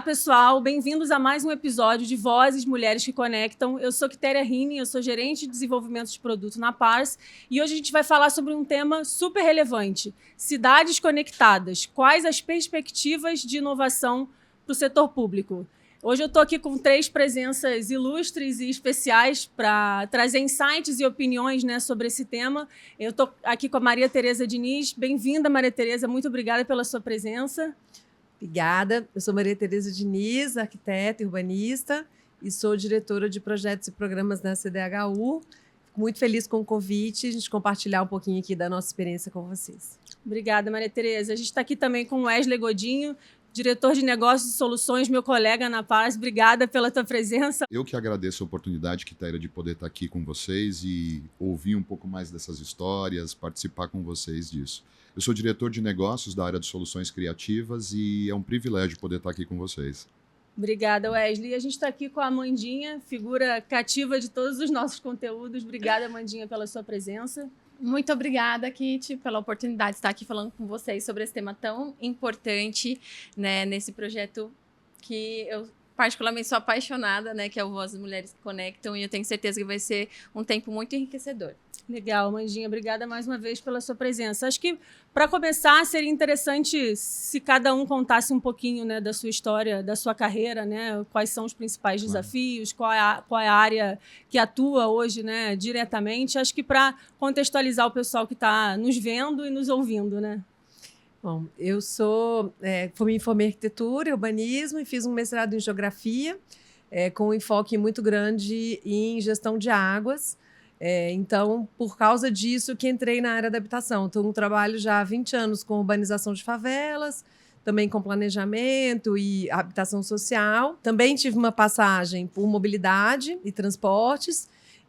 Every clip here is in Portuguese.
pessoal, bem-vindos a mais um episódio de Vozes Mulheres que Conectam. Eu sou Quitéria Rini, eu sou gerente de desenvolvimento de produto na Pars e hoje a gente vai falar sobre um tema super relevante: cidades conectadas. Quais as perspectivas de inovação para o setor público? Hoje eu estou aqui com 3 presenças ilustres e especiais para trazer insights e opiniões, né, sobre esse tema. Eu estou aqui com a Maria Tereza Diniz. Bem-vinda, Maria Tereza. Muito obrigada pela sua presença. Obrigada. Eu sou Maria Tereza Diniz, arquiteta e urbanista, e sou diretora de projetos e programas na CDHU. Fico muito feliz com o convite, a gente compartilhar um pouquinho aqui da nossa experiência com vocês. Obrigada, Maria Tereza. A gente está aqui também com o Wesley Godinho, diretor de negócios e soluções, meu colega na Pars. Obrigada pela tua presença. Eu que agradeço a oportunidade, Quitéria, de poder estar aqui com vocês e ouvir um pouco mais dessas histórias, participar com vocês disso. Eu sou diretor de negócios da área de soluções criativas e é um privilégio poder estar aqui com vocês. Obrigada, Wesley. A gente está aqui com a Amandinha, figura cativa de todos os nossos conteúdos. Obrigada, Amandinha, pela sua presença. Muito obrigada, Kit, pela oportunidade de estar aqui falando com vocês sobre esse tema tão importante, né, nesse projeto que eu particularmente sou apaixonada, né, que é o Vozes Mulheres que Conectam, e eu tenho certeza que vai ser um tempo muito enriquecedor. Legal, Mandinha. Obrigada mais uma vez pela sua presença. Acho que, para começar, seria interessante se cada um contasse um pouquinho, né, da sua história, da sua carreira, né? Quais são os principais desafios, qual é a área que atua hoje, né, diretamente. Acho que para contextualizar o pessoal que está nos vendo e nos ouvindo, né? Bom, eu me formei em arquitetura e urbanismo e fiz um mestrado em geografia, com um enfoque muito grande em gestão de águas. Então, por causa disso que entrei na área da habitação. Então, trabalho já há 20 anos com urbanização de favelas, também com planejamento e habitação social. Também tive uma passagem por mobilidade e transportes,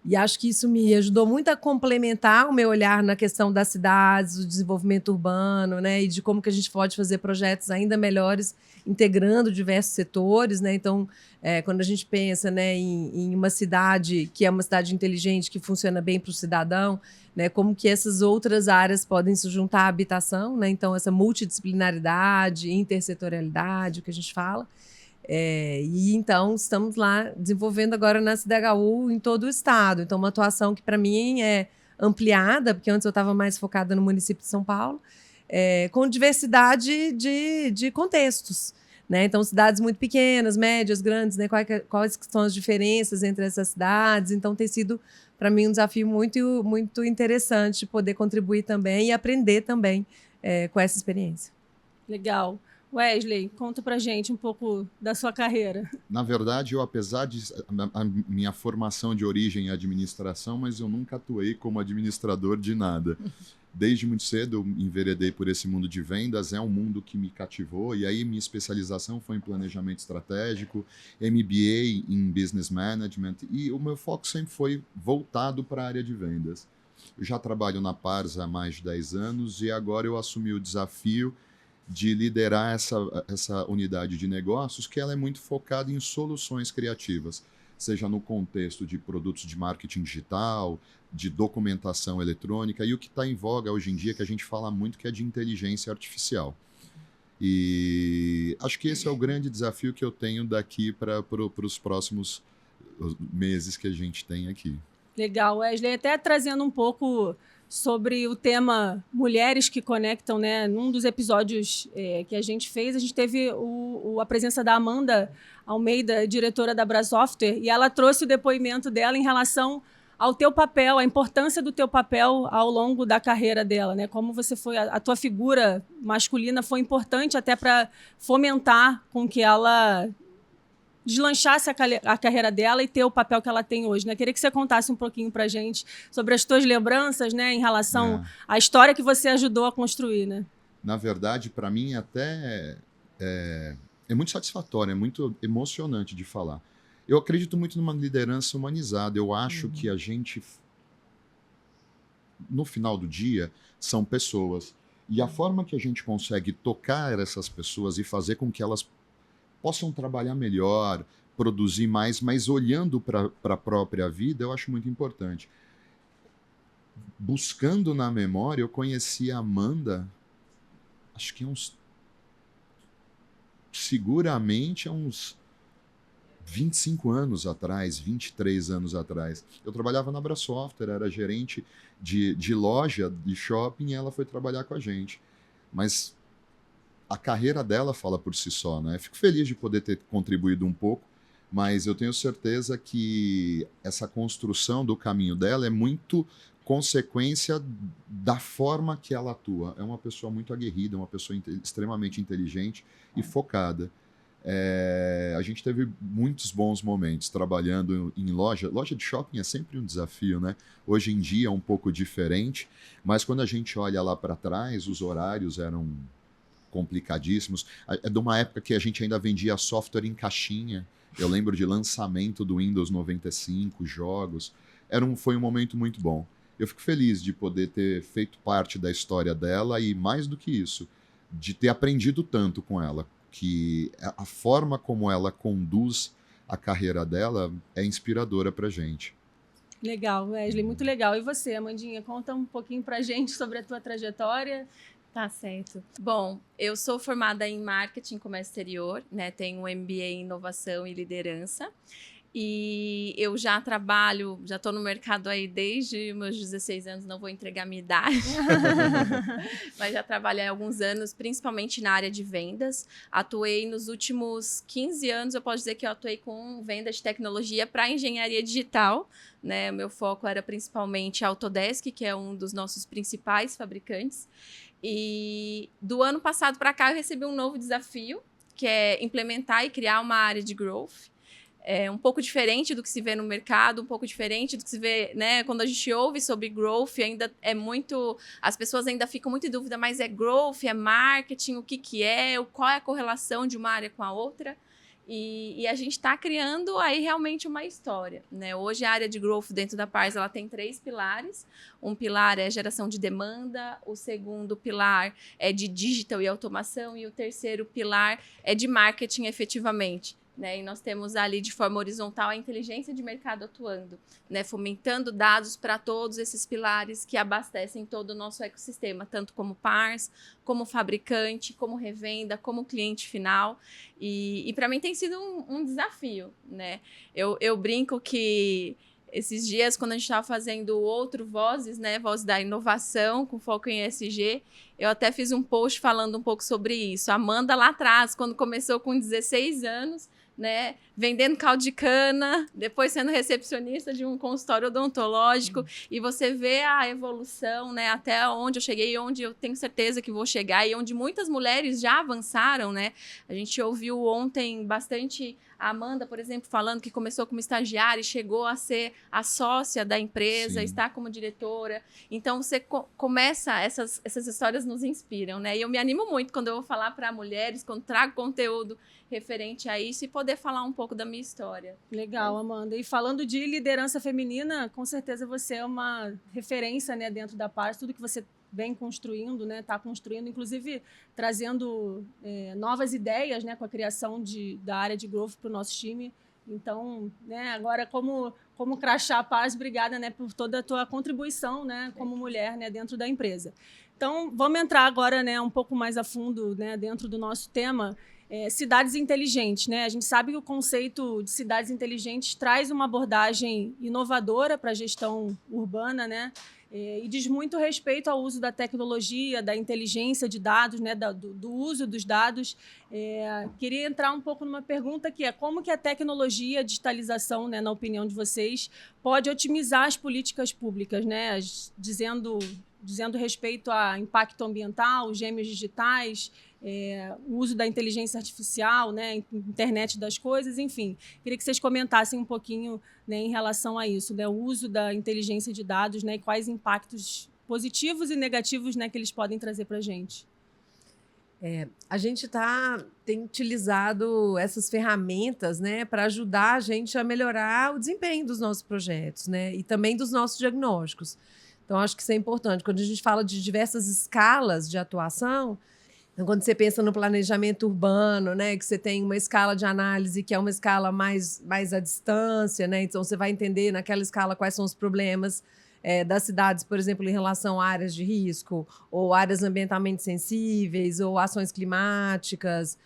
e acho que isso me ajudou muito a complementar o meu olhar na questão das cidades, do desenvolvimento urbano, né, e de como que a gente pode fazer projetos ainda melhores, integrando diversos setores, né? Então, quando a gente pensa, né, em uma cidade que é uma cidade inteligente, que funciona bem para o cidadão, né, como que essas outras áreas podem se juntar à habitação, né? Então, essa multidisciplinaridade, intersetorialidade, o que a gente fala. E então estamos lá desenvolvendo agora na CDHU em todo o estado. Então, uma atuação que para mim é ampliada, porque antes eu estava mais focada no município de São Paulo, com diversidade de contextos, né? Então, cidades muito pequenas, médias, grandes, né? Quais são as diferenças entre essas cidades? Então, tem sido para mim um desafio muito, muito interessante poder contribuir também e aprender também com essa experiência. Legal. Wesley, conta pra gente um pouco da sua carreira. Na verdade, apesar de a minha formação de origem em administração, mas eu nunca atuei como administrador de nada. Desde muito cedo eu enveredei por esse mundo de vendas, é um mundo que me cativou, e aí minha especialização foi em planejamento estratégico, MBA em Business Management, e o meu foco sempre foi voltado para a área de vendas. Eu já trabalho na Pars há mais de 10 anos e agora eu assumi o desafio de liderar essa unidade de negócios, que ela é muito focada em soluções criativas, seja no contexto de produtos de marketing digital, de documentação eletrônica, e o que está em voga hoje em dia, que a gente fala muito, que é de inteligência artificial. E acho que esse é o grande desafio que eu tenho daqui para os próximos meses que a gente tem aqui. Legal, Wesley. Até trazendo um pouco sobre o tema Mulheres que Conectam, né? Num dos episódios que a gente fez, a gente teve a presença da Amanda Almeida, diretora da Brasoftware, e ela trouxe o depoimento dela em relação ao teu papel, a importância do teu papel ao longo da carreira dela, né? Como você foi, a tua figura masculina foi importante até para fomentar com que ela deslanchasse a carreira dela e ter o papel que ela tem hoje, né? Queria que você contasse um pouquinho pra gente sobre as tuas lembranças, né, em relação à história que você ajudou a construir, né? Na verdade, para mim até é muito satisfatório, é muito emocionante de falar. Eu acredito muito numa liderança humanizada. Eu acho que a gente, no final do dia, são pessoas. E a forma que a gente consegue tocar essas pessoas e fazer com que elas possam trabalhar melhor, produzir mais, mas olhando para a própria vida, eu acho muito importante. Buscando na memória, eu conheci a Amanda, acho que uns seguramente há uns 25 anos atrás, 23 anos atrás. Eu trabalhava na Abrasoftware, era gerente de loja de shopping, e ela foi trabalhar com a gente. Mas a carreira dela fala por si só, né? Fico feliz de poder ter contribuído um pouco, mas eu tenho certeza que essa construção do caminho dela é muito consequência da forma que ela atua. É uma pessoa muito aguerrida, uma pessoa extremamente inteligente e focada. A gente teve muitos bons momentos trabalhando em loja. Loja de shopping é sempre um desafio, né? Hoje em dia é um pouco diferente, mas quando a gente olha lá para trás, os horários eram complicadíssimos. É de uma época que a gente ainda vendia software em caixinha. Eu lembro de lançamento do Windows 95, jogos. Foi um momento muito bom. Eu fico feliz de poder ter feito parte da história dela e, mais do que isso, de ter aprendido tanto com ela, que a forma como ela conduz a carreira dela é inspiradora pra gente. Legal, Wesley, muito legal. E você, Amandinha, conta um pouquinho pra gente sobre a tua trajetória. Tá certo. Bom, eu sou formada em marketing e comércio exterior, né? Tenho um MBA em inovação e liderança. E eu já trabalho, já estou no mercado aí desde meus 16 anos, não vou entregar a minha idade, mas já trabalhei há alguns anos, principalmente na área de vendas. Atuei nos últimos 15 anos, eu posso dizer que eu atuei com venda de tecnologia para engenharia digital, né? Meu foco era principalmente a Autodesk, que é um dos nossos principais fabricantes. E do ano passado para cá eu recebi um novo desafio, que é implementar e criar uma área de growth. É um pouco diferente do que se vê no mercado, um pouco diferente do que se vê, né? Quando a gente ouve sobre growth, ainda é muito... As pessoas ainda ficam muito em dúvida, mas é growth, é marketing, o que é, qual é a correlação de uma área com a outra? E a gente está criando aí realmente uma história, né? Hoje a área de growth dentro da Pars, ela tem 3 pilares. Um pilar é geração de demanda, o segundo pilar é de digital e automação e o terceiro pilar é de marketing efetivamente. Né? E nós temos ali de forma horizontal a inteligência de mercado atuando, né? Fomentando dados para todos esses pilares que abastecem todo o nosso ecossistema, tanto como Pars, como fabricante, como revenda, como cliente final. E para mim tem sido um desafio. Né? Eu brinco que esses dias, quando a gente estava fazendo outro Vozes, né? Voz da inovação, com foco em ESG, eu até fiz um post falando um pouco sobre isso. A Amanda lá atrás, quando começou com 16 anos, né, vendendo caldo de cana, depois sendo recepcionista de um consultório odontológico, e você vê a evolução, né, até onde eu cheguei e onde eu tenho certeza que vou chegar, e onde muitas mulheres já avançaram, né? A gente ouviu ontem bastante a Amanda, por exemplo, falando que começou como estagiária e chegou a ser a sócia da empresa, Sim. está como diretora. Então, você começa, essas histórias nos inspiram, né? E eu me animo muito quando eu vou falar para mulheres, quando trago conteúdo referente a isso e poder falar um pouco da minha história. Legal, Amanda. E falando de liderança feminina, com certeza você é uma referência, né, dentro da Pars, tudo que você vem construindo, né, está construindo, inclusive trazendo novas ideias, né, com a criação da área de growth para o nosso time. Então, né, agora como crachá Pars, obrigada, né, por toda a tua contribuição, né, como mulher, né, dentro da empresa. Então, vamos entrar agora, né, um pouco mais a fundo, né, dentro do nosso tema. Cidades inteligentes, né? A gente sabe que o conceito de cidades inteligentes traz uma abordagem inovadora para a gestão urbana, né? E diz muito respeito ao uso da tecnologia, da inteligência de dados, né? do uso dos dados. Queria entrar um pouco numa pergunta que é como que a tecnologia, a digitalização, né, na opinião de vocês, pode otimizar as políticas públicas, né? Dizendo respeito a impacto ambiental, gêmeos digitais, o uso da inteligência artificial, né, internet das coisas, enfim. Queria que vocês comentassem um pouquinho, né, em relação a isso, né, o uso da inteligência de dados, né, e quais impactos positivos e negativos, né, que eles podem trazer para a gente. A gente tem utilizado essas ferramentas, né, para ajudar a gente a melhorar o desempenho dos nossos projetos, né, e também dos nossos diagnósticos. Então, acho que isso é importante. Quando a gente fala de diversas escalas de atuação, então, quando você pensa no planejamento urbano, né, que você tem uma escala de análise que é uma escala mais à distância, né, então você vai entender naquela escala quais são os problemas das cidades, por exemplo, em relação a áreas de risco, ou áreas ambientalmente sensíveis, ou ações climáticas,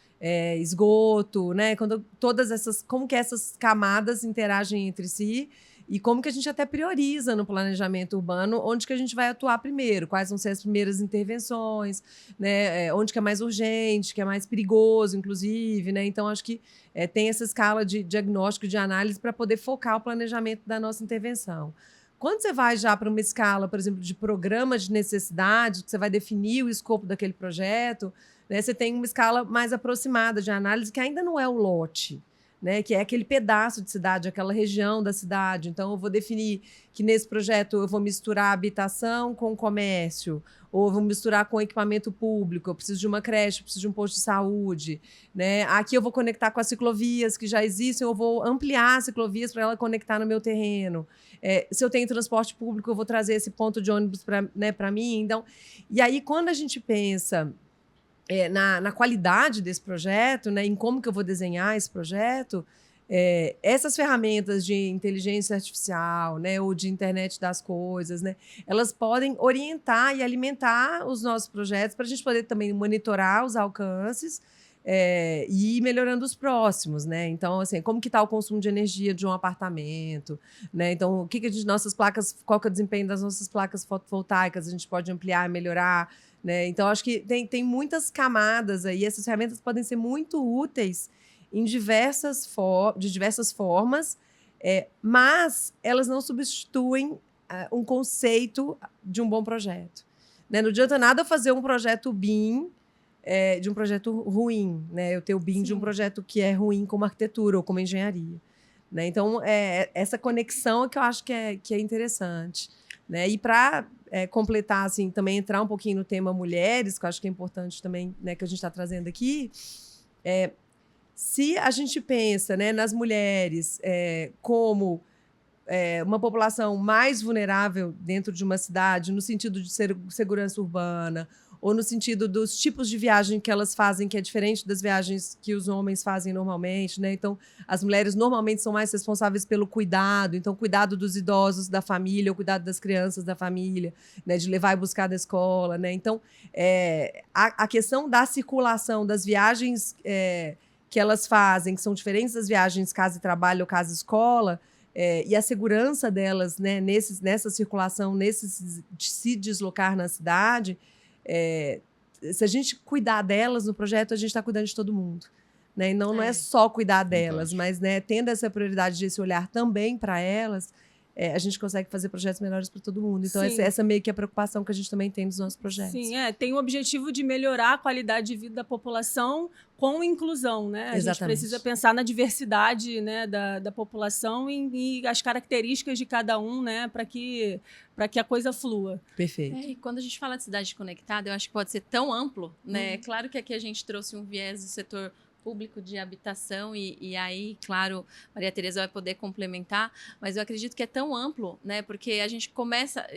esgoto, né? Como que essas camadas interagem entre si e como que a gente até prioriza no planejamento urbano onde que a gente vai atuar primeiro, quais vão ser as primeiras intervenções, né? Onde que é mais urgente, que é mais perigoso, inclusive, né? Então, acho que tem essa escala de diagnóstico, de análise para poder focar o planejamento da nossa intervenção. Quando você vai já para uma escala, por exemplo, de programa de necessidade, que você vai definir o escopo daquele projeto, né? Você tem uma escala mais aproximada de análise que ainda não é o lote, né, que é aquele pedaço de cidade, aquela região da cidade. Então, eu vou definir que nesse projeto eu vou misturar habitação com comércio, ou eu vou misturar com equipamento público, eu preciso de uma creche, eu preciso de um posto de saúde, né? Aqui eu vou conectar com as ciclovias que já existem, eu vou ampliar as ciclovias para ela conectar no meu terreno. Se eu tenho transporte público, eu vou trazer esse ponto de ônibus para mim. Então, e aí, quando a gente pensa na qualidade desse projeto, né, em como que eu vou desenhar esse projeto, essas ferramentas de inteligência artificial, né, ou de internet das coisas, né, elas podem orientar e alimentar os nossos projetos para a gente poder também monitorar os alcances e ir melhorando os próximos, né? Então, assim, como que está o consumo de energia de um apartamento, né? Então, qual que é o desempenho das nossas placas fotovoltaicas? A gente pode ampliar, melhorar, né? Então, acho que tem muitas camadas aí. Essas ferramentas podem ser muito úteis de diversas formas, mas elas não substituem um conceito de um bom projeto, né? Não adianta nada eu fazer um projeto BIM de um projeto ruim, né? Eu ter o BIM de um projeto que é ruim como arquitetura ou como engenharia, né? Então, essa conexão é que eu acho que é interessante, né? E para completar, assim, também entrar um pouquinho no tema mulheres, que eu acho que é importante também, né, que a gente está trazendo aqui, se a gente pensa, né, nas mulheres como uma população mais vulnerável dentro de uma cidade, no sentido de segurança urbana, ou no sentido dos tipos de viagem que elas fazem, que é diferente das viagens que os homens fazem normalmente, né? Então, as mulheres normalmente são mais responsáveis pelo cuidado, então, cuidado dos idosos da família, o cuidado das crianças da família, né? De levar e buscar da escola, né? Então, a questão da circulação das viagens que elas fazem, que são diferentes das viagens casa e trabalho ou casa e escola, e a segurança delas, né? Nessa circulação, de se deslocar na cidade, se a gente cuidar delas no projeto, a gente está cuidando de todo mundo, né? E não é só cuidar delas, mas, né, tendo essa prioridade desse olhar também para elas, a gente consegue fazer projetos melhores para todo mundo. Então, essa meio que é a preocupação que a gente também tem nos nossos projetos. Sim, tem o objetivo de melhorar a qualidade de vida da população com inclusão, né? Exatamente. A gente precisa pensar na diversidade, né, da população e as características de cada um, né, para que a coisa flua. Perfeito. E quando a gente fala de cidade conectada, eu acho que pode ser tão amplo, né? Claro que aqui a gente trouxe um viés do setor público de habitação e aí, claro, Maria Tereza vai poder complementar, mas eu acredito que é tão amplo, né? Porque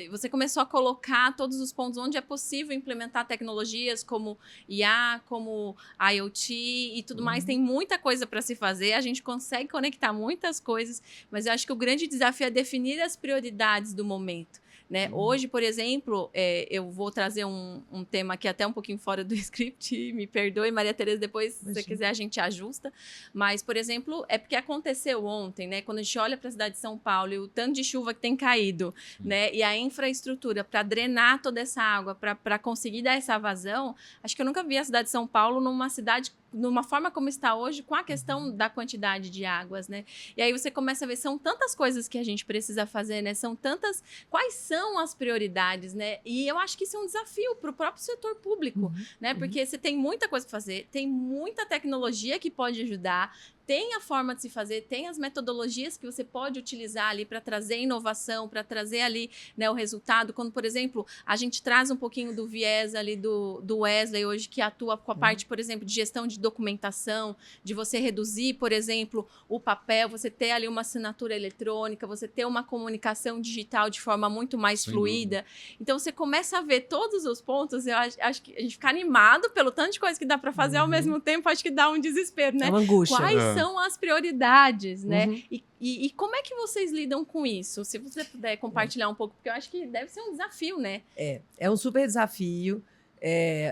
você começou a colocar todos os pontos onde é possível implementar tecnologias como IA, como IoT e tudo mais. Tem muita coisa para se fazer, a gente consegue conectar muitas coisas, mas eu acho que o grande desafio é definir as prioridades do momento. Né? Hoje, por exemplo, eu vou trazer um tema aqui até um pouquinho fora do script, me perdoe, Maria Tereza, depois, se você quiser, a gente ajusta. Mas, por exemplo, é porque aconteceu ontem, né? Quando a gente olha para a cidade de São Paulo e o tanto de chuva que tem caído, né? E a infraestrutura para drenar toda essa água, para conseguir dar essa vazão, acho que eu nunca vi a cidade de São Paulo numa forma como está hoje, com a questão da quantidade de águas, né? E aí você começa a ver, são tantas coisas que a gente precisa fazer, né? São tantas... Quais são as prioridades, né? E eu acho que isso é um desafio para o próprio setor público, né? Porque você tem muita coisa para fazer, tem muita tecnologia que pode ajudar, tem a forma de se fazer, tem as metodologias que você pode utilizar ali para trazer inovação, para trazer ali, né, o resultado. Quando, por exemplo, a gente traz um pouquinho do viés ali do Wesley hoje, que atua com a parte, por exemplo, de gestão de documentação, de você reduzir, por exemplo, o papel, você ter ali uma assinatura eletrônica, você ter uma comunicação digital de forma muito mais fluida. Então, você começa a ver todos os pontos, eu acho que a gente fica animado pelo tanto de coisa que dá para fazer, ao mesmo tempo, acho que dá um desespero, né? É uma angústia. Quais são as prioridades, né? E como é que vocês lidam com isso? Se você puder compartilhar um pouco, porque eu acho que deve ser um desafio, né? É um super desafio.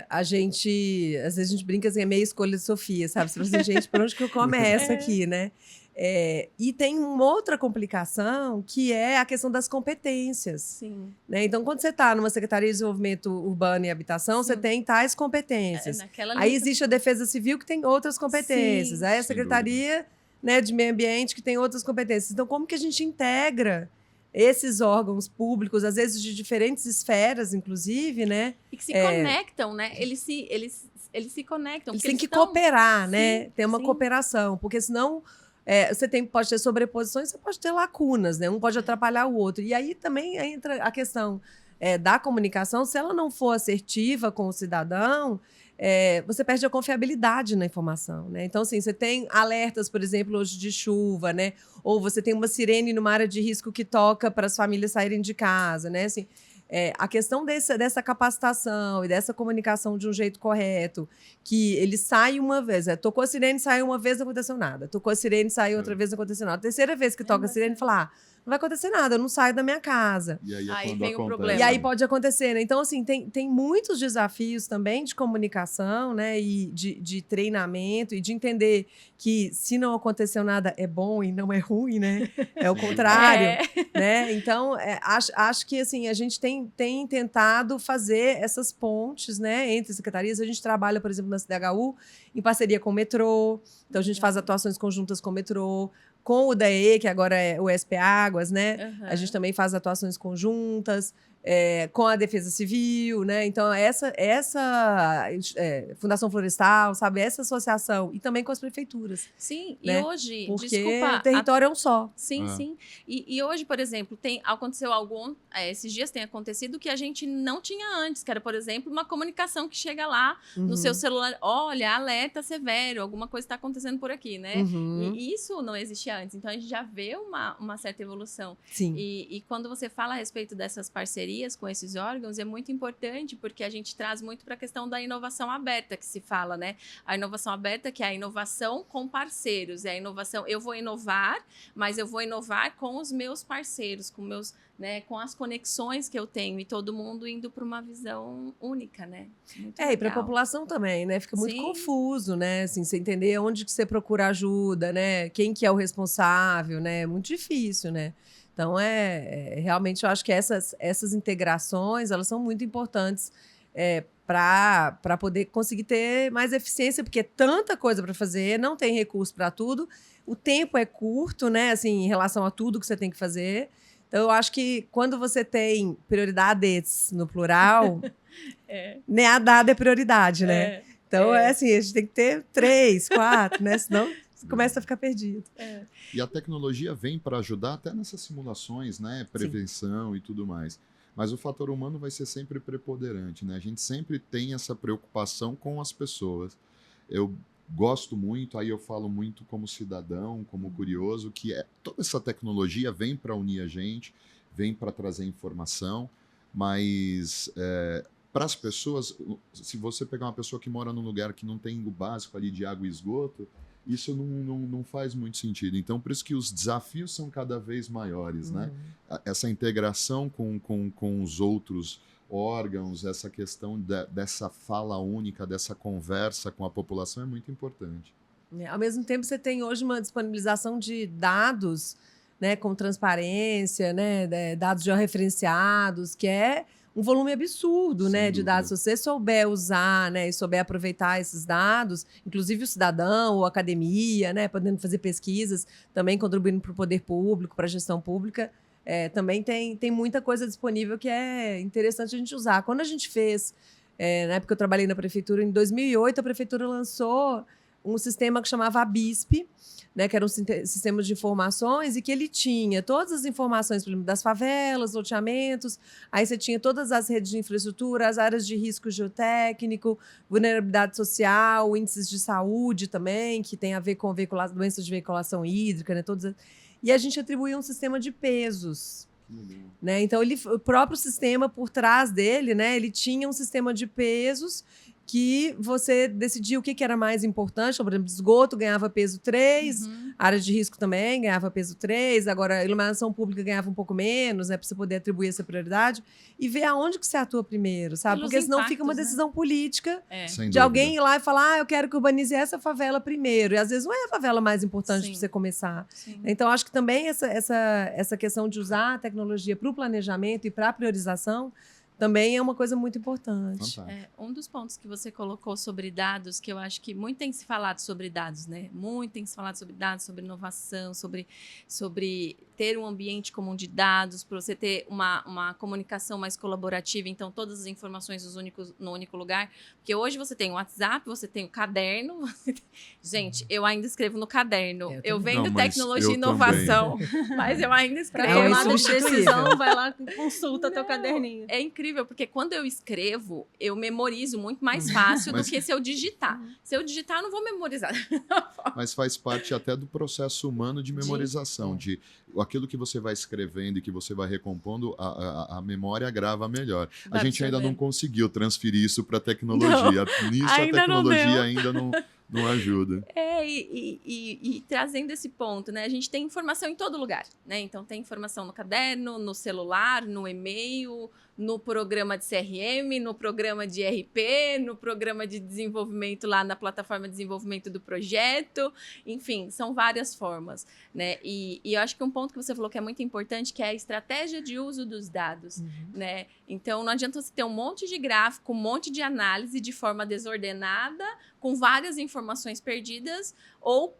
Às vezes a gente brinca assim, é meio escolha de Sofia, sabe? Você fala assim, gente, por onde que eu começo aqui, né? E tem uma outra complicação, que é a questão das competências. Sim. Né? Então, quando você está numa Secretaria de Desenvolvimento Urbano e Habitação, você tem tais competências. Aí existe a Defesa Civil, que tem outras competências. Sim, aí a Secretaria, né, de Meio Ambiente, que tem outras competências. Então, como que a gente integra esses órgãos públicos, às vezes de diferentes esferas, inclusive, né? E que se conectam, né? Eles se conectam. Eles têm que cooperar, né? Sim, Ter uma cooperação, porque senão você pode ter sobreposições, você pode ter lacunas, né? Um pode atrapalhar o outro. E aí também entra a questão da comunicação. Se ela não for assertiva com o cidadão, você perde a confiabilidade na informação, né? Então, assim, você tem alertas, por exemplo, hoje de chuva, né? Ou você tem uma sirene numa área de risco que toca para as famílias saírem de casa, né? Assim, a questão dessa capacitação e dessa comunicação de um jeito correto, que ele sai uma vez, tocou a sirene, saiu uma vez, não aconteceu nada. Tocou a sirene, saiu outra vez, não aconteceu nada. A terceira vez que toca a sirene, fala, não vai acontecer nada, eu não saio da minha casa. E aí, Aí quando vem o acontece. problema. E aí pode acontecer, né? Então, assim, tem muitos desafios também de comunicação, né? E de treinamento, e de entender que se não aconteceu nada é bom e não é ruim, né? É o contrário, né? Então, acho que, assim, a gente tem tentado fazer essas pontes, né? Entre secretarias. A gente trabalha, por exemplo, na CDHU, em parceria com o metrô. Então, a gente faz atuações conjuntas com o metrô, com o DAE, que agora é o SP Águas, né? A gente também faz atuações conjuntas, com a Defesa Civil, né? Então, essa Fundação Florestal, sabe? Essa associação. E também com as prefeituras. Sim, né? E hoje, Porque desculpa... o território é um só. Sim, sim. E hoje, por exemplo, aconteceu esses dias tem acontecido que a gente não tinha antes, que era, por exemplo, uma comunicação que chega lá no seu celular, olha, alerta severo, alguma coisa está acontecendo por aqui, né? E isso não existia antes, então a gente já vê uma certa evolução. Sim. E quando você fala a respeito dessas parcerias com esses órgãos, é muito importante, porque a gente traz muito para a questão da inovação aberta, que se fala, né? A inovação aberta, que é a inovação com parceiros, é a inovação, eu vou inovar, mas eu vou inovar com os meus parceiros, com as conexões que eu tenho, e todo mundo indo para uma visão única, né? Muito e para a legal. população também, né? Fica muito Sim. confuso, né? Assim, você entender onde que você procura ajuda, né? Quem que é o responsável, né? É muito difícil, né? Então, realmente, eu acho que essas integrações, elas são muito importantes para poder conseguir ter mais eficiência, porque é tanta coisa para fazer, não tem recurso para tudo, o tempo é curto, né? Assim, em relação a tudo que você tem que fazer. Então, eu acho que quando você tem prioridades no plural, nem a dada é prioridade, né? Então, assim, a gente tem que ter 3, 4, né? Senão começa a ficar perdido. E a tecnologia vem para ajudar até nessas simulações, né? Prevenção e tudo mais. Mas o fator humano vai ser sempre preponderante, né? A gente sempre tem essa preocupação com as pessoas. Eu gosto muito, aí eu falo muito como cidadão, como curioso, que toda essa tecnologia vem para unir a gente, vem para trazer informação, mas para as pessoas, se você pegar uma pessoa que mora num lugar que não tem o básico ali de água e esgoto, isso não faz muito sentido. Então, por isso que os desafios são cada vez maiores, né? Essa integração com os outros órgãos, essa questão dessa fala única, dessa conversa com a população é muito importante. Ao mesmo tempo, você tem hoje uma disponibilização de dados, né, com transparência, né, dados georreferenciados, que é um volume absurdo, né, de dados. Se você souber usar, né, e souber aproveitar esses dados, inclusive o cidadão ou a academia, né, podendo fazer pesquisas, também contribuindo para o poder público, para a gestão pública, também tem muita coisa disponível que é interessante a gente usar. Quando a gente fez, na época que eu trabalhei na prefeitura, em 2008, a prefeitura lançou um sistema que chamava ABISP, né, que era um sistema de informações, e que ele tinha todas as informações, por exemplo, das favelas, loteamentos, aí você tinha todas as redes de infraestrutura, as áreas de risco geotécnico, vulnerabilidade social, índices de saúde também, que tem a ver com doenças de veiculação hídrica, né, e a gente atribuía um sistema de pesos. Né? Então, o próprio sistema, por trás dele, né, ele tinha um sistema de pesos que você decidia o que era mais importante. Por exemplo, esgoto ganhava peso 3, área de risco também ganhava peso 3, agora a iluminação pública ganhava um pouco menos, né, para você poder atribuir essa prioridade, e ver aonde que você atua primeiro, sabe? Pelos Porque senão impactos, fica uma decisão política Sem de dúvida. alguém ir lá e falar, eu quero que urbanize essa favela primeiro. E às vezes não é a favela mais importante Sim. para você começar. Sim. Então, acho que também essa questão de usar a tecnologia para o planejamento e para a priorização também é uma coisa muito importante. Fantástico. Um dos pontos que você colocou sobre dados, que eu acho que muito tem se falado sobre dados, né? Muito tem se falado sobre dados, sobre inovação, sobre ter um ambiente comum de dados, para você ter uma comunicação mais colaborativa, então todas as informações no único lugar. Porque hoje você tem o WhatsApp, você tem o caderno. Gente, eu ainda escrevo no caderno. Eu vendo Não, mas tecnologia e eu inovação, mas eu ainda Pra escrevo. tomar uma insubstituível. decisão, vai lá e consulta teu caderninho. É incrível, porque quando eu escrevo, eu memorizo muito mais fácil Mas- do que se eu digitar. Se eu digitar, eu não vou memorizar. Mas faz parte até do processo humano de memorização, de aquilo que você vai escrevendo e que você vai recompondo, a memória grava melhor. Dá A gente pra ainda você não ver. conseguiu transferir isso para a tecnologia. Nisso ainda a não tecnologia deu. ainda não ajuda. E trazendo esse ponto, né? A gente tem informação em todo lugar, né? Então tem informação no caderno, no celular, no e-mail, no programa de CRM, no programa de RP, no programa de desenvolvimento lá na plataforma de desenvolvimento do projeto. Enfim, são várias formas, né? E eu acho que um ponto que você falou que é muito importante, que é a estratégia de uso dos dados, né? Então, não adianta você ter um monte de gráfico, um monte de análise de forma desordenada, com várias informações perdidas, ou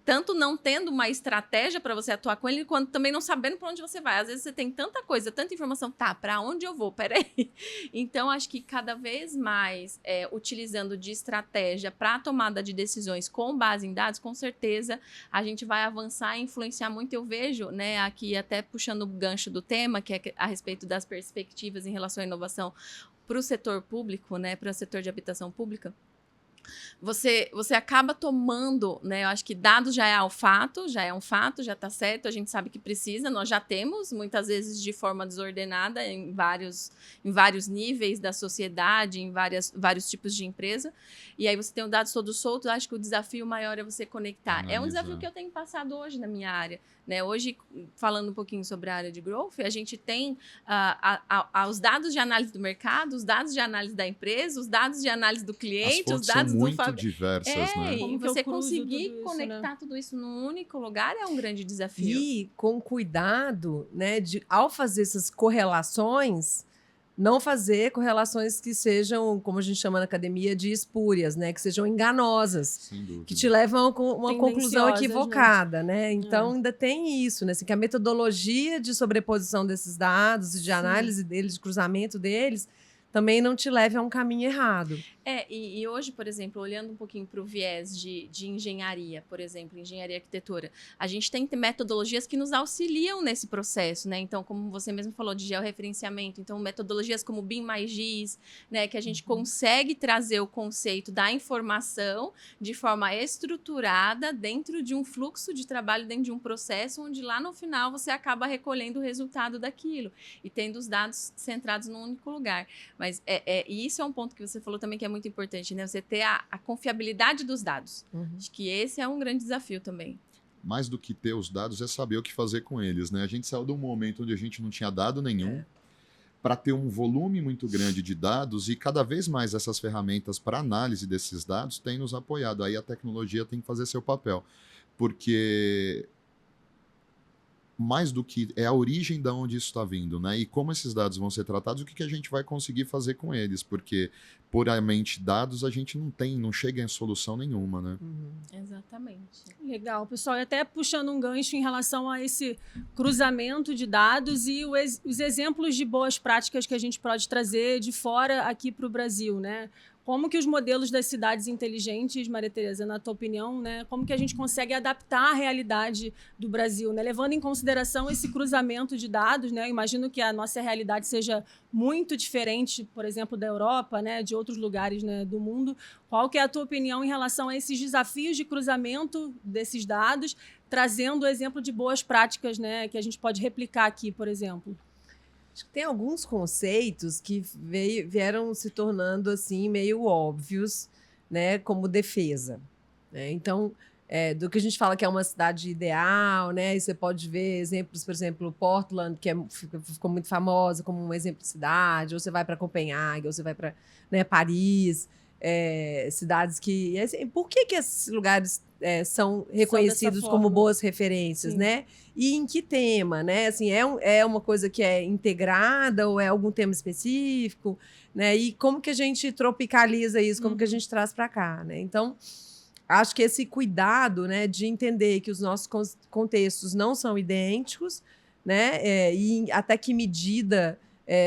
tanto não tendo uma estratégia para você atuar com ele, quanto também não sabendo para onde você vai. Às vezes você tem tanta coisa, tanta informação, tá, para onde eu vou? Peraí. Então, acho que cada vez mais utilizando de estratégia para a tomada de decisões com base em dados, com certeza a gente vai avançar e influenciar muito. Eu vejo, né, aqui até puxando o gancho do tema, que é a respeito das perspectivas em relação à inovação para o setor público, né, para o setor de habitação pública. Você acaba tomando, né? Eu acho que dados já é um fato, já está certo, a gente sabe que precisa, nós já temos, muitas vezes de forma desordenada, em vários níveis da sociedade, em vários tipos de empresa, e aí você tem os dados todos soltos. Acho que o desafio maior é você conectar. É um desafio que eu tenho passado hoje na minha área, né? Hoje, falando um pouquinho sobre a área de growth, a gente tem os dados de análise do mercado, os dados de análise da empresa, os dados de análise do cliente, As fontes os dados são do muito diversas, né? E Como que eu você cruzo conseguir tudo isso, conectar né? tudo isso num único lugar é um grande desafio. E com cuidado, né, ao fazer essas correlações, não fazer correlações que sejam, como a gente chama na academia, de espúrias, né, que sejam enganosas, Sem dúvida. que te levam a uma conclusão Tendenciosas, equivocada, né? Então ainda tem isso, né, assim, que a metodologia de sobreposição desses dados e de análise deles, de cruzamento deles, também não te leve a um caminho errado. E hoje, por exemplo, olhando um pouquinho para o viés de engenharia, por exemplo, engenharia e arquitetura, a gente tem metodologias que nos auxiliam nesse processo, né? Então, como você mesmo falou, de georreferenciamento, então metodologias como BIM mais GIS, né? Que a gente consegue trazer o conceito da informação de forma estruturada dentro de um fluxo de trabalho, dentro de um processo, onde lá no final você acaba recolhendo o resultado daquilo e tendo os dados centrados num único lugar. Mas e isso é um ponto que você falou também que é muito importante, né? Você ter a confiabilidade dos dados. Acho que esse é um grande desafio também. Mais do que ter os dados é saber o que fazer com eles, né? A gente saiu de um momento onde a gente não tinha dado nenhum para ter um volume muito grande de dados e cada vez mais essas ferramentas para análise desses dados têm nos apoiado. Aí a tecnologia tem que fazer seu papel, porque mais do que é a origem de onde isso está vindo, né? E como esses dados vão ser tratados, o que a gente vai conseguir fazer com eles, porque puramente dados a gente não chega em solução nenhuma, né? Exatamente. Legal, pessoal. E até puxando um gancho em relação a esse cruzamento de dados e os exemplos de boas práticas que a gente pode trazer de fora aqui para o Brasil, né? Como que os modelos das cidades inteligentes, Maria Tereza, na tua opinião, né? Como que a gente consegue adaptar a realidade do Brasil, né? Levando em consideração esse cruzamento de dados, né? Eu imagino que a nossa realidade seja muito diferente, por exemplo, da Europa, né? De outros lugares, né? Do mundo. Qual que é a tua opinião em relação a esses desafios de cruzamento desses dados, trazendo o exemplo de boas práticas, né? Que a gente pode replicar aqui, por exemplo? Acho que tem alguns conceitos que vieram se tornando assim meio óbvios, né, como defesa, né? Então, do que a gente fala que é uma cidade ideal, né? E você pode ver exemplos, por exemplo, Portland, que ficou muito famosa como um exemplo de cidade, ou você vai para Copenhague, ou você vai para, né, Paris, cidades que... Assim, por que esses lugares são reconhecidos como boas referências, sim, né? E em que tema, né? Assim, é uma coisa que é integrada ou é algum tema específico, né? E como que a gente tropicaliza isso, como que a gente traz para cá, né? Então, acho que esse cuidado, né, de entender que os nossos contextos não são idênticos, né, e até que medida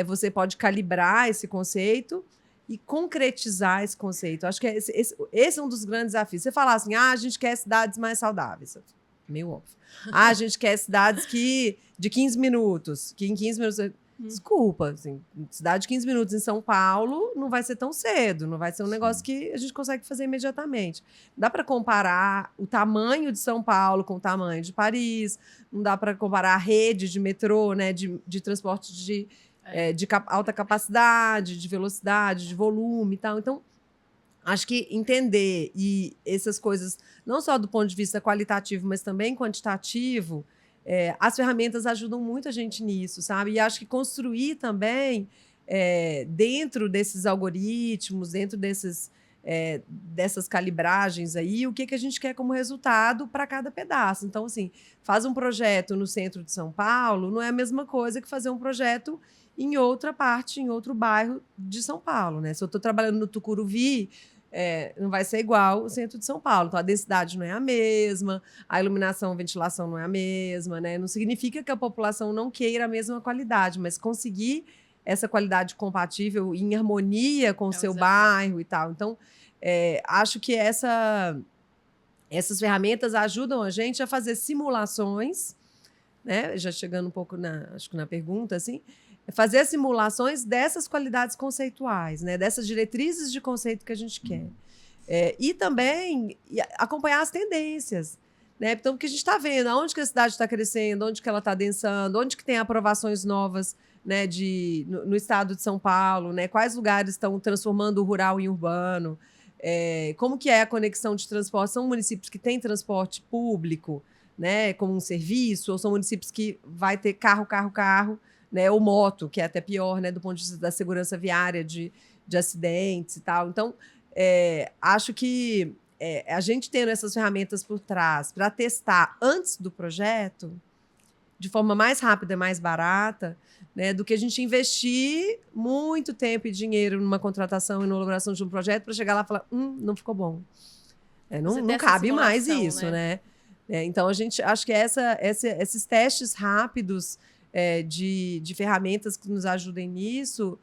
você pode calibrar esse conceito e concretizar esse conceito. Acho que esse é um dos grandes desafios. Você falar assim, a gente quer cidades mais saudáveis. Meio óbvio. A gente quer cidades de 15 minutos, que em 15 minutos... Desculpa, assim, cidade de 15 minutos em São Paulo não vai ser tão cedo, não vai ser um negócio que a gente consegue fazer imediatamente. Dá para comparar o tamanho de São Paulo com o tamanho de Paris, não dá para comparar a rede de metrô, né, de transporte de alta capacidade, de velocidade, de volume e tal. Então, acho que entender e essas coisas, não só do ponto de vista qualitativo, mas também quantitativo, as ferramentas ajudam muito a gente nisso, sabe? E acho que construir também, dentro desses algoritmos, dentro dessas calibragens aí, o que a gente quer como resultado para cada pedaço. Então, assim, faz um projeto no centro de São Paulo, não é a mesma coisa que fazer um projeto em outra parte, em outro bairro de São Paulo, né? Se eu estou trabalhando no Tucuruvi, não vai ser igual o centro de São Paulo. Então, a densidade não é a mesma, a iluminação, a ventilação não é a mesma, né? Não significa que a população não queira a mesma qualidade, mas conseguir essa qualidade compatível em harmonia com o seu bairro e tal. Então, acho que essas ferramentas ajudam a gente a fazer simulações, né? Já chegando um pouco acho que na pergunta, assim, fazer simulações dessas qualidades conceituais, né? Dessas diretrizes de conceito que a gente quer. E também acompanhar as tendências, né? Então, o que a gente está vendo, aonde que a cidade está crescendo, onde que ela está densando, onde que tem aprovações novas, né, no estado de São Paulo, né? Quais lugares estão transformando o rural em urbano, como que é a conexão de transporte? São municípios que têm transporte público, né, como um serviço, ou são municípios que vai ter carro, né, ou moto, que é até pior, né, do ponto de vista da segurança viária, de acidentes e tal. Então, acho que a gente tendo essas ferramentas por trás para testar antes do projeto, de forma mais rápida e mais barata, né, do que a gente investir muito tempo e dinheiro numa contratação e numa elaboração de um projeto para chegar lá e falar, não ficou bom. Não cabe mais isso, né? Então, acho que esses testes rápidos de ferramentas que nos ajudem nisso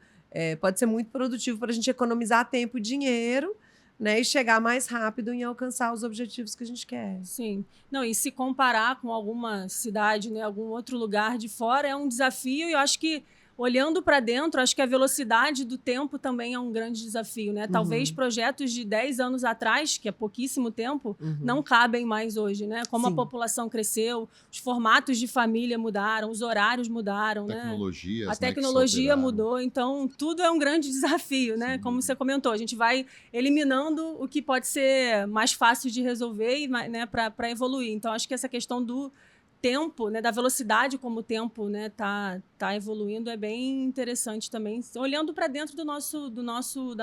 pode ser muito produtivo para a gente economizar tempo e dinheiro, né, e chegar mais rápido em alcançar os objetivos que a gente quer. Sim. Não, e se comparar com alguma cidade, né, algum outro lugar de fora, é um desafio, e eu acho que, olhando para dentro, acho que a velocidade do tempo também é um grande desafio, né? Talvez projetos de 10 anos atrás, que é pouquíssimo tempo, não cabem mais hoje, né? Como a população cresceu, os formatos de família mudaram, os horários mudaram, tecnologias, né? A tecnologia mudou, então tudo é um grande desafio, né? Como você comentou, a gente vai eliminando o que pode ser mais fácil de resolver, né, para evoluir. Então, acho que essa questão do tempo, né, da velocidade como o tempo, né, tá evoluindo é bem interessante também, olhando para dentro da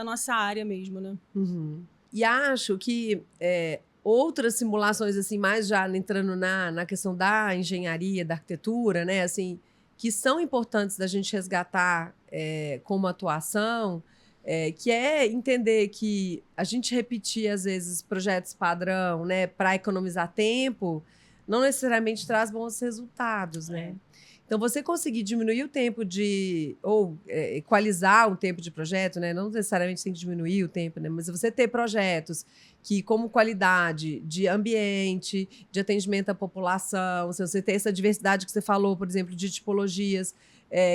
nossa área mesmo, né? E acho que outras simulações, assim, mais já entrando na questão da engenharia, da arquitetura, né, assim, que são importantes da gente resgatar como atuação, que é entender que a gente repetir, às vezes, projetos padrão, né, para economizar tempo, não necessariamente traz bons resultados, né? Então, você conseguir diminuir o tempo ou equalizar o tempo de projeto, né? Não necessariamente tem que diminuir o tempo, né? Mas você ter projetos que, como qualidade de ambiente, de atendimento à população, se você ter essa diversidade que você falou, por exemplo, de tipologias,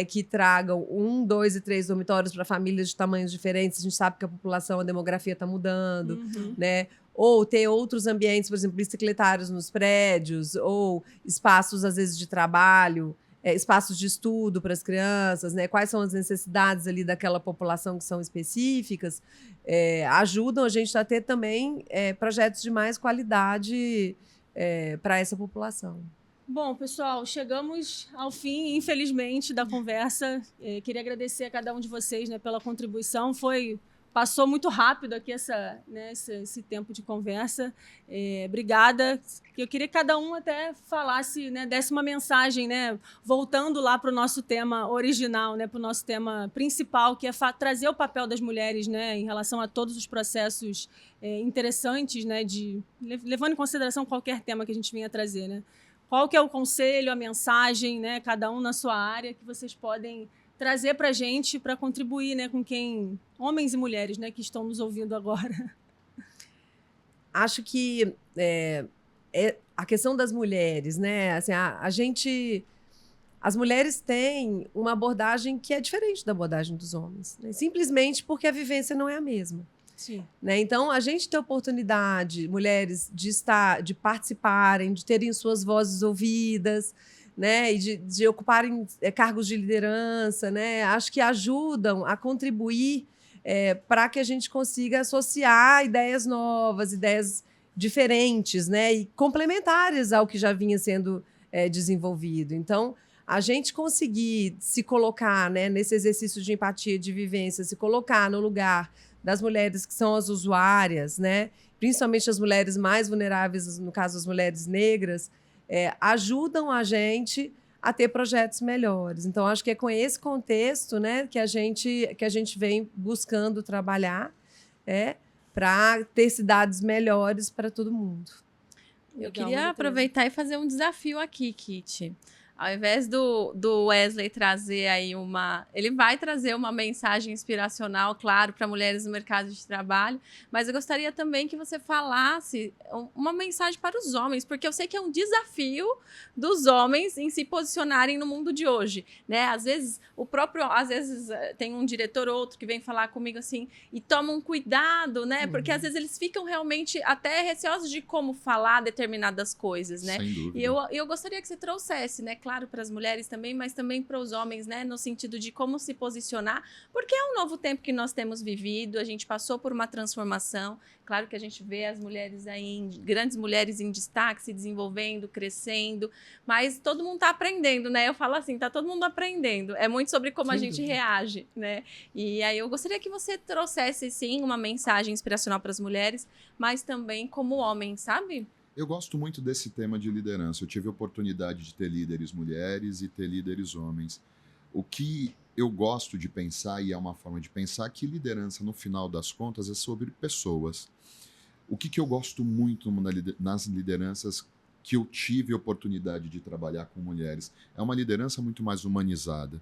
que tragam 1, 2 e 3 dormitórios para famílias de tamanhos diferentes, a gente sabe que a população, a demografia está mudando, né? Ou ter outros ambientes, por exemplo, bicicletários nos prédios, ou espaços, às vezes, de trabalho espaços de estudo para as crianças, né? Quais são as necessidades ali daquela população que são específicas, ajudam a gente a ter também projetos de mais qualidade para essa população. Bom, pessoal, chegamos ao fim, infelizmente, da conversa. Queria agradecer a cada um de vocês, né, pela contribuição. Passou muito rápido aqui esse tempo de conversa. Obrigada. Eu queria que cada um até falasse, né, desse uma mensagem, né, voltando lá para o nosso tema original, né, para o nosso tema principal, que é trazer o papel das mulheres, né, em relação a todos os processos interessantes, né, levando em consideração qualquer tema que a gente venha trazer, né. Qual que é o conselho, a mensagem, né, cada um na sua área, que vocês podem trazer para a gente para contribuir, né, com homens e mulheres, né, que estão nos ouvindo agora? Acho que a questão das mulheres, né, assim, as mulheres têm uma abordagem que é diferente da abordagem dos homens, né, simplesmente porque a vivência não é a mesma. Sim. Né? Então, a gente ter oportunidade, mulheres, de participarem, de terem suas vozes ouvidas, né? E de ocuparem cargos de liderança, né? Acho que ajudam a contribuir para que a gente consiga associar ideias novas, ideias diferentes, né? E complementares ao que já vinha sendo desenvolvido. Então, a gente conseguir se colocar, né, nesse exercício de empatia, de vivência, se colocar no lugar das mulheres que são as usuárias, né? Principalmente as mulheres mais vulneráveis, no caso as mulheres negras, ajudam a gente a ter projetos melhores. Então, acho que é com esse contexto, né, que a gente vem buscando trabalhar para ter cidades melhores para todo mundo. Eu queria aproveitar e fazer um desafio aqui, Kitty. Ao invés do Wesley trazer aí ele vai trazer uma mensagem inspiracional, claro, para mulheres no mercado de trabalho, mas eu gostaria também que você falasse uma mensagem para os homens, porque eu sei que é um desafio dos homens em se posicionarem no mundo de hoje, né? Às vezes tem um diretor ou outro que vem falar comigo assim e toma um cuidado, né? Porque às vezes eles ficam realmente até receosos de como falar determinadas coisas, né? Sem dúvida. E eu gostaria que você trouxesse, né? Claro, para as mulheres também, mas também para os homens, né? No sentido de como se posicionar, porque é um novo tempo que nós temos vivido, a gente passou por uma transformação. Claro que a gente vê as mulheres aí, grandes mulheres em destaque, se desenvolvendo, crescendo, mas todo mundo está aprendendo, né? Eu falo assim, está todo mundo aprendendo. É muito sobre como a gente reage, né? E aí eu gostaria que você trouxesse, sim, uma mensagem inspiracional para as mulheres, mas também como homem, sabe? Eu gosto muito desse tema de liderança. Eu tive a oportunidade de ter líderes mulheres e ter líderes homens. O que eu gosto de pensar, e é uma forma de pensar, que liderança, no final das contas, é sobre pessoas. O que eu gosto muito nas lideranças que eu tive a oportunidade de trabalhar com mulheres é uma liderança muito mais humanizada.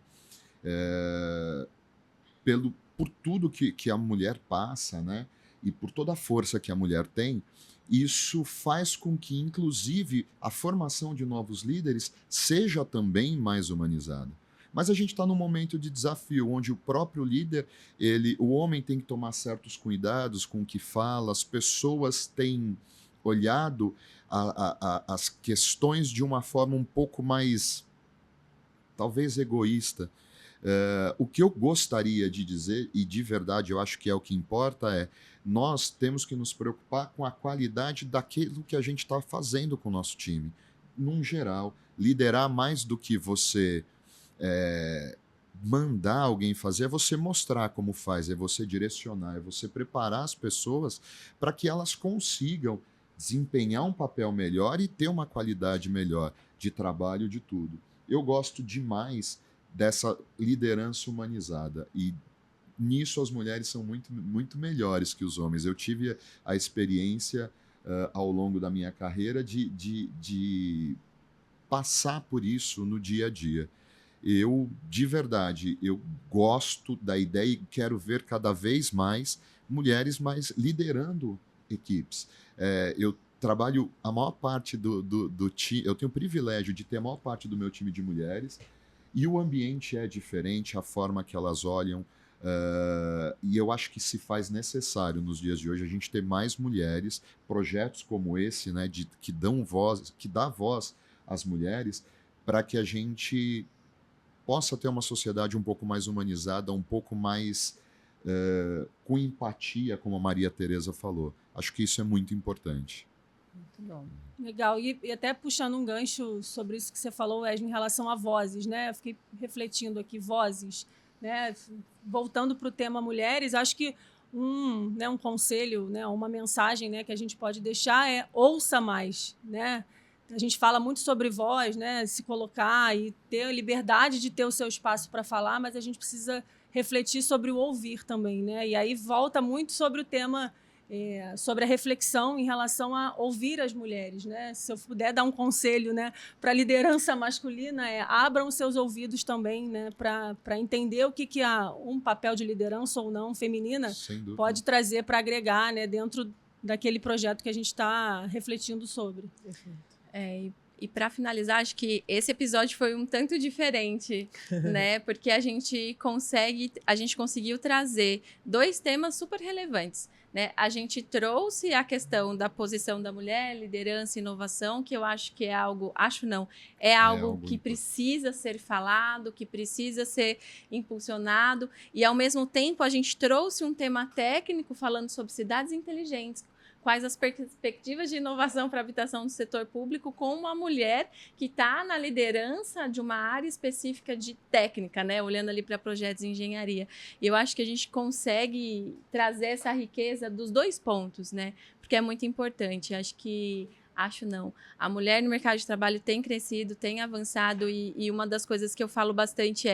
Por tudo que a mulher passa, né? E por toda a força que a mulher tem, isso faz com que, inclusive, a formação de novos líderes seja também mais humanizada. Mas a gente está num momento de desafio, onde o próprio líder, o homem tem que tomar certos cuidados com o que fala, as pessoas têm olhado as questões de uma forma um pouco mais, talvez, egoísta. O que eu gostaria de dizer, e de verdade eu acho que é o que importa, nós temos que nos preocupar com a qualidade daquilo que a gente está fazendo com o nosso time. Num geral, liderar mais do que você mandar alguém fazer, é você mostrar como faz, é você direcionar, é você preparar as pessoas para que elas consigam desempenhar um papel melhor e ter uma qualidade melhor de trabalho, de tudo. Eu gosto demais dessa liderança humanizada, e nisso as mulheres são muito, muito melhores que os homens. Eu tive a experiência ao longo da minha carreira de passar por isso no dia a dia. De verdade, eu gosto da ideia e quero ver cada vez mais mulheres liderando equipes. Eu trabalho a maior parte do time, eu tenho o privilégio de ter a maior parte do meu time de mulheres, e o ambiente é diferente, a forma que elas olham, e eu acho que se faz necessário nos dias de hoje a gente ter mais mulheres, projetos como esse, né, que dá voz às mulheres, para que a gente possa ter uma sociedade um pouco mais humanizada, um pouco mais com empatia, como a Maria Tereza falou. Acho que isso é muito importante. Muito bom. Legal. E até puxando um gancho sobre isso que você falou, Wesley, em relação a vozes, né? Eu fiquei refletindo aqui, vozes, né? Voltando para o tema mulheres, acho que um conselho, né? Uma mensagem, né? Que a gente pode deixar é ouça mais, né? A gente fala muito sobre voz, né? Se colocar e ter a liberdade de ter o seu espaço para falar, mas a gente precisa refletir sobre o ouvir também, né? E aí volta muito sobre o tema, sobre a reflexão em relação a ouvir as mulheres, né? Se eu puder dar um conselho, né, para a liderança masculina, abram seus ouvidos também, né, para entender o que um papel de liderança ou não feminina pode trazer para agregar, né, dentro daquele projeto que a gente está refletindo sobre. E para finalizar, acho que esse episódio foi um tanto diferente, né? Porque a gente conseguiu trazer 2 temas super relevantes, né? A gente trouxe a questão da posição da mulher, liderança e inovação, que eu acho que é algo que precisa ser falado, que precisa ser impulsionado. E, ao mesmo tempo, a gente trouxe um tema técnico falando sobre cidades inteligentes, quais as perspectivas de inovação para a habitação do setor público com uma mulher que está na liderança de uma área específica de técnica, né? Olhando ali para projetos de engenharia. E eu acho que a gente consegue trazer essa riqueza dos 2 pontos, né? Porque é muito importante. A mulher no mercado de trabalho tem crescido, tem avançado e uma das coisas que eu falo bastante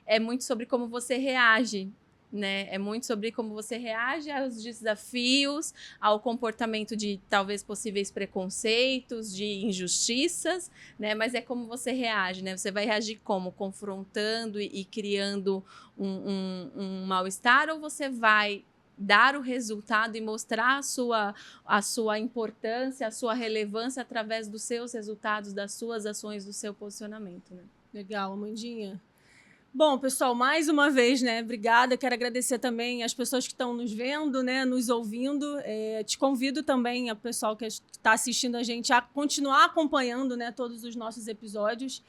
é muito sobre como você reage, né? É muito sobre como você reage aos desafios, ao comportamento de talvez possíveis preconceitos, de injustiças, né? Mas é como você reage, né? Você vai reagir como? Confrontando e criando um mal-estar, ou você vai dar o resultado e mostrar a sua importância, a sua relevância através dos seus resultados, das suas ações, do seu posicionamento, né? Legal, Amandinha. Bom, pessoal, mais uma vez, né? Obrigada. Quero agradecer também as pessoas que estão nos vendo, né? Nos ouvindo. Te convido também, a pessoal que está assistindo a gente, a continuar acompanhando, né, todos os nossos episódios.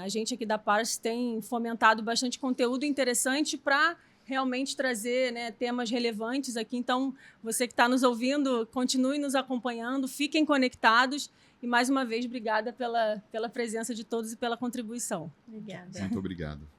A gente aqui da Pares tem fomentado bastante conteúdo interessante para realmente trazer, né, temas relevantes aqui. Então, você que está nos ouvindo, continue nos acompanhando, fiquem conectados. E, mais uma vez, obrigada pela presença de todos e pela contribuição. Obrigada. Muito obrigado.